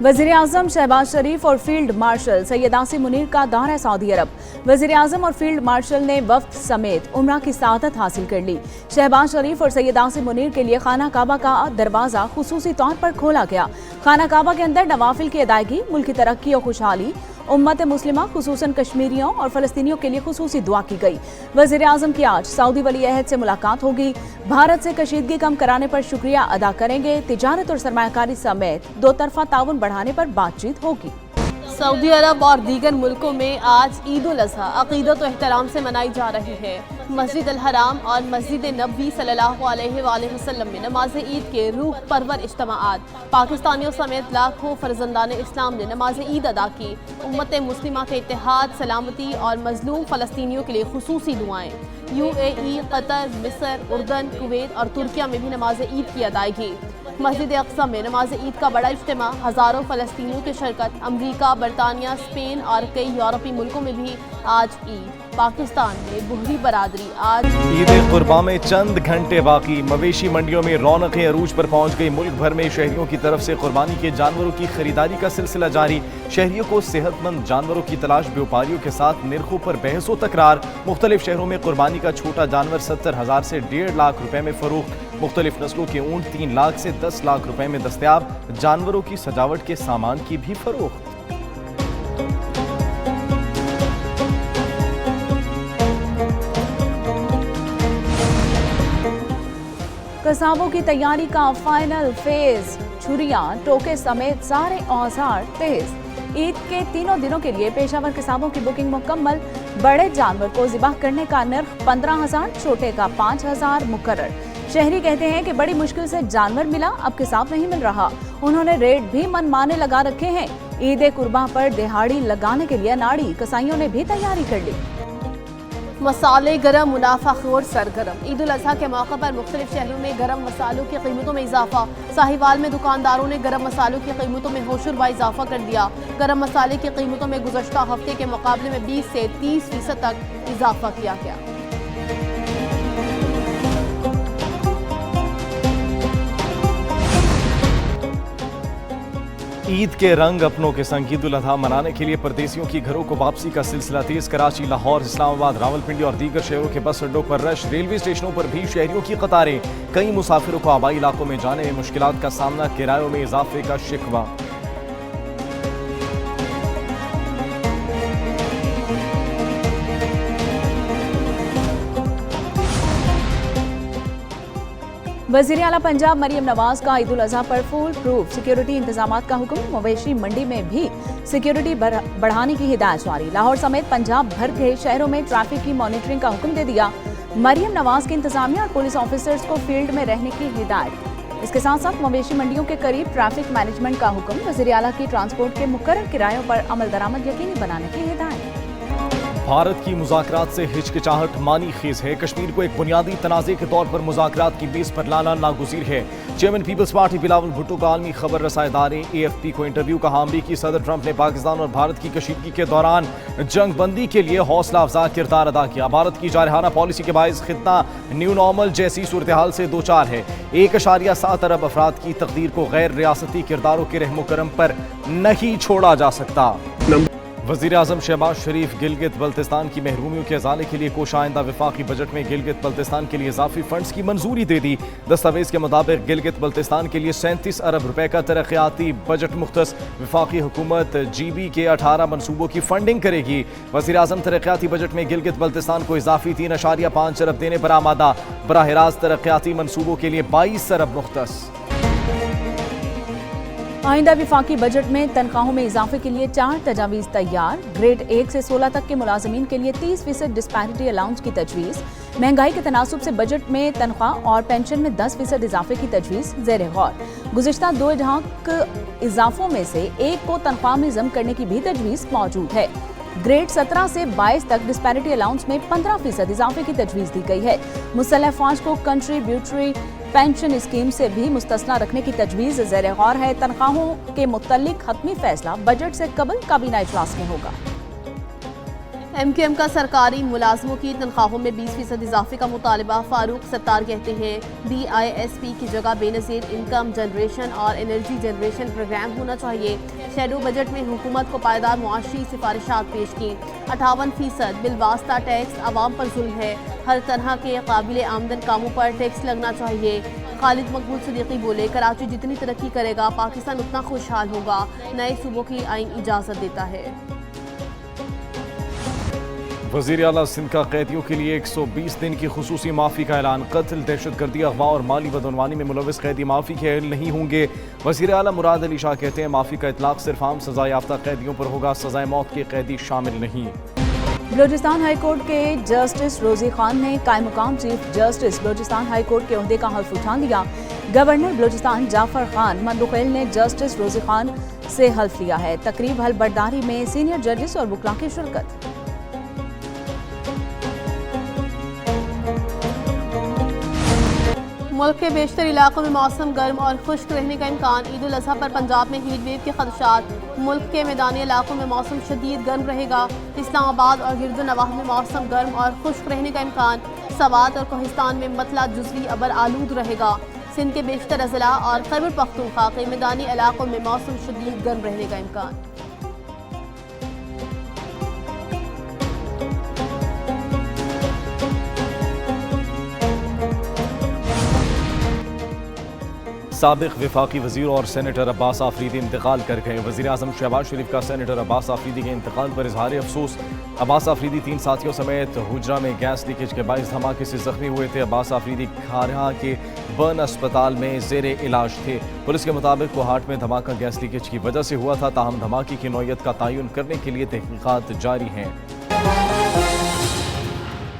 वज़ीर आज़म शहबाज शरीफ और field marshal Syed Asim Munir का दौरा सऊदी अरब। वज़ीर आज़म और फील्ड मार्शल ने वफ्द समेत उम्रा की सआदत हासिल कर ली। शहबाज शरीफ और सैयद आसिम मुनीर के लिए खाना काबा का दरवाज़ा खुसूसी तौर पर खोला गया। खाना काबा के अंदर नवाफिल की अदायगी, मुल्क की तरक्की और खुशहाली, उम्मत मुस्लिमा खुसूसन कश्मीरियों और फलस्तीनियों के लिए खुसूसी दुआ की गई। वज़ीर आज़म की आज सऊदी वली अहद से मुलाकात होगी। भारत से कशीदगी कम कराने पर शुक्रिया अदा करेंगे। तिजारत और सरमायाकारी समेत दो तरफा ताउन बढ़ाने पर बातचीत होगी। सऊदी अरब और दीगर मुल्कों में आज ईद उल अज़हा अक़ीदत और एहतराम से मनाई जा रही है। मस्जिद अल हराम और मस्जिद नबवी सल्लल्लाहु अलैहि वसल्लम में नमाज ईद के रूह परवर इज्तिमाआत, पाकिस्तानियों समेत लाखों फर्जंदान इस्लाम ने नमाज ईद अदा की। उम्मत मुस्लिमा के इत्तेहाद, सलामती और मजलूम फ़लस्तीनियों के लिए खुसूसी दुआएं। UAE, कतर, मिस्र, उर्दन, कुवैत और तुर्किया में भी नमाज ईद की अदायगी। मस्जिद अक्सा में नमाज ईद का बड़ा इज्तिमा, हज़ारों फ़लस्तीनियों की शिरकत। अमरीका, बरतानिया, स्पेन और कई यूरोपीय मुल्कों में भी आज ईद। पाकिस्तान में बुहरी बरादरी आज ईद कुर्बा में चंद घंटे बाकी। मवेशी मंडियों में रौनकें अरूज पर पहुंच गई। मुल्क भर में शहरियों की तरफ से कुर्बानी के जानवरों की खरीदारी का सिलसिला जारी। शहरियों को सेहतमंद जानवरों की तलाश, व्यापारियों के साथ निर्खों पर बहस व तकरार। मुख्तलिफ शहरों में कुर्बानी का छोटा जानवर 70,000 से 1.5 लाख रुपए में फरोख्त। मुख्तलिफ नस्लों के ऊँट 3 लाख से 10 लाख रुपए में दस्तयाब। जानवरों की सजावट के सामान की भी फरोख्त। कसाबों की तैयारी का फाइनल फेज। छुरियां, टोके समेत सारे औजार तेज। ईद के तीनों दिनों के लिए पेशावर कसाबों की बुकिंग मुकम्मल। बड़े जानवर को ज़िबाह करने का नर्ख 15,000, छोटे का 5,000 मुकर्रर। शहरी कहते हैं कि बड़ी मुश्किल से जानवर मिला, अब किसाब नहीं मिल रहा। उन्होंने रेट भी मनमाने लगा रखे हैं। ईद कुर्बां पर दिहाड़ी लगाने के लिए नाड़ी कसाईयों ने भी तैयारी कर ली। मसाले गरम, मुनाफाखोर सरगरम। ईद उल अज़हा के मौके पर मुख्तलिफ शहरों में गरम मसालों की कीमतों में इजाफा। साहिवाल में दुकानदारों ने गरम मसालों की कीमतों में होशरुबा इजाफा कर दिया। गरम मसाले की कीमतों में गुज़श्ता हफ्ते के मुकाबले में 20 से 30% तक इजाफा किया गया। ईद के रंग अपनों के संग ईद उल अज़हा मनाने के लिए परदेसियों की घरों को वापसी का सिलसिला तेज। कराची, लाहौर, इस्लामाबाद, रावलपिंडी और दीगर शहरों के बस अड्डों पर रश। रेलवे स्टेशनों पर भी शहरियों की कतारें। कई मुसाफिरों को आबाई इलाकों में जाने में मुश्किलात का सामना। किरायों में इजाफे का शिकवा। वज़ीर आला पंजाब मरियम नवाज का ईद उल अज़हा पर फुल प्रूफ सिक्योरिटी इंतजामात का हुक्म। मवेशी मंडी में भी सिक्योरिटी बढ़ाने की हिदायत जारी। लाहौर समेत पंजाब भर के शहरों में ट्रैफिक की मॉनिटरिंग का हुक्म दे दिया। मरियम नवाज के इंतजामिया और पुलिस ऑफिसर्स को फील्ड में रहने की हिदायत। इसके साथ साथ मवेशी मंडियों के करीब ट्रैफिक मैनेजमेंट का हुक्म। वज़ीर आला की ट्रांसपोर्ट के मुकर्रर किरायों पर अमल दरामद यकीनी बनाने की हिदायत। भारत की मुज़ाकरात से हिचकिचाहट मानी खेज है। कश्मीर को एक बुनियादी तनाज़े के तौर पर मुज़ाकरात की बेस पर लाना नागुज़ीर है। Chairman people's party Bilawal Bhutto का आलमी खबर रसां इदारे AFP को इंटरव्यू कहा। अमरीकी सदर ट्रंप ने पाकिस्तान और भारत की कशीदगी के दौरान जंग बंदी के लिए हौसला अफजा किरदार अदा किया। भारत की जारहाना पॉलिसी के बायस खित्ता न्यू नॉर्मल जैसी सूरत हाल से दो चार है। 1.7 अरब अफराद की तकदीर को गैर रियासती किरदारों के रहमो करम पर नहीं छोड़ा जा सकता। वज़ीर आज़म शहबाज शरीफ गिलगित बल्तिस्तान की महरूमियों के अजाले के लिए कोश आइंदा वफाकी बजट में गिलगित बल्तिस्तान के लिए इजाफी फंड्स की मंजूरी दे दी। दस्तावेज के मुताबिक गिलगित बल्तिस्तान के लिए 37 अरब रुपए का तरक्याती बजट मुख्तस। वफाकी हुकूमत GB के 18 मनसूबों की फंडिंग करेगी। वज़ीर आज़म तरक्याती बजट में गिलगित बल्तिस्तान को इजाफी 3.5 अरब देने पर आमादा। बराह रास्त तरक्याती मनसूबों के लिए 22 अरब मुख्तस। आइंदा विफाकी बजट में तनख्वाहों में इजाफे के लिए 4 तजावीज़ तैयार। ग्रेड 1 से 16 तक के मुलाजमीन के लिए 30% डिस्पैरिटी अलाउंस की तजवीज़। महंगाई के तनासुब से बजट में तनख्वाह और पेंशन में 10% इजाफे की तजवीज़ ज़ेर गौर। गुज़िश्ता 2 इजाफों में से एक को तनख्वाह में ज़म करने की भी तजवीज़ मौजूद है। ग्रेड 17 से 22 तक डिस्पैरिटी अलाउंस में 15% इजाफे की तजवीज़ दी गई है। मुसल्लह फौज को कंट्रीब्यूटरी पेंशन स्कीम से भी मुस्तस्ना रखने की तजवीज़ ज़ेर गौर है। तनख्वाहों के मुतल्लिक हतमी फैसला बजट से कबल काबीना इजलास में होगा। MKM کا سرکاری ملازموں کی تنخواہوں میں 20% اضافے کا مطالبہ۔ فاروق ستار کہتے ہیں DISP کی جگہ بے نظیر انکم جنریشن اور انرجی جنریشن پروگرام ہونا چاہیے۔ شیڈو بجٹ میں حکومت کو پائیدار معاشی سفارشات پیش کی۔ 58% بالواسطہ ٹیکس عوام پر ظلم ہے، ہر طرح کے قابل آمدن کاموں پر ٹیکس لگنا چاہیے۔ خالد مقبول صدیقی بولے کراچی جتنی ترقی کرے گا پاکستان اتنا خوشحال ہوگا، نئے صوبوں کی آئین اجازت دیتا ہے۔ وزیر اعلیٰ سندھ کا قیدیوں کے لیے 120 دن کی خصوصی معافی کا اعلان۔ قتل، دہشت گردی، اغوا اور مالی بدعنوانی میں ملوث قیدی معافی کے اہل نہیں ہوں گے۔ وزیر اعلیٰ مراد علی شاہ کہتے ہیں معافی کا اطلاق صرف عام سزا یافتہ قیدیوں پر ہوگا، سزائے موت کے قیدی شامل نہیں۔ بلوچستان ہائی کورٹ کے جسٹس روزی خان نے قائم مقام chief justice Balochistan high court کے عہدے کا حلف اٹھا لیا۔ گورنر بلوچستان جعفر خان مندوخیل نے جسٹس روزی خان سے حلف لیا ہے۔ تقریب حلف برداری میں سینئر ججز اور وکلاء کی شرکت۔ ملک کے بیشتر علاقوں میں موسم گرم اور خشک رہنے کا امکان۔ عید الاضحیٰ پر پنجاب میں ہیٹ ویو کے خدشات۔ ملک کے میدانی علاقوں میں موسم شدید گرم رہے گا۔ اسلام آباد اور گرد و نواح میں موسم گرم اور خشک رہنے کا امکان۔ سوات اور کوہستان میں مطلع جزوی ابر آلود رہے گا۔ سندھ کے بیشتر اضلاع اور خیبر پختونخوا کے میدانی علاقوں میں موسم شدید گرم رہنے کا امکان۔ سابق وفاقی وزیر اور سینیٹر عباس آفریدی انتقال کر گئے۔ وزیر اعظم شہباز شریف کا سینیٹر عباس آفریدی کے انتقال پر اظہار افسوس۔ عباس آفریدی 3 ساتھیوں سمیت حجرہ میں گیس لیکیج کے باعث دھماکے سے زخمی ہوئے تھے۔ عباس آفریدی کھارہا کے برن اسپتال میں زیر علاج تھے۔ پولیس کے مطابق کوہاٹ میں دھماکہ گیس لیکیج کی وجہ سے ہوا تھا، تاہم دھماکے کی نوعیت کا تعین کرنے کے لیے تحقیقات جاری ہیں۔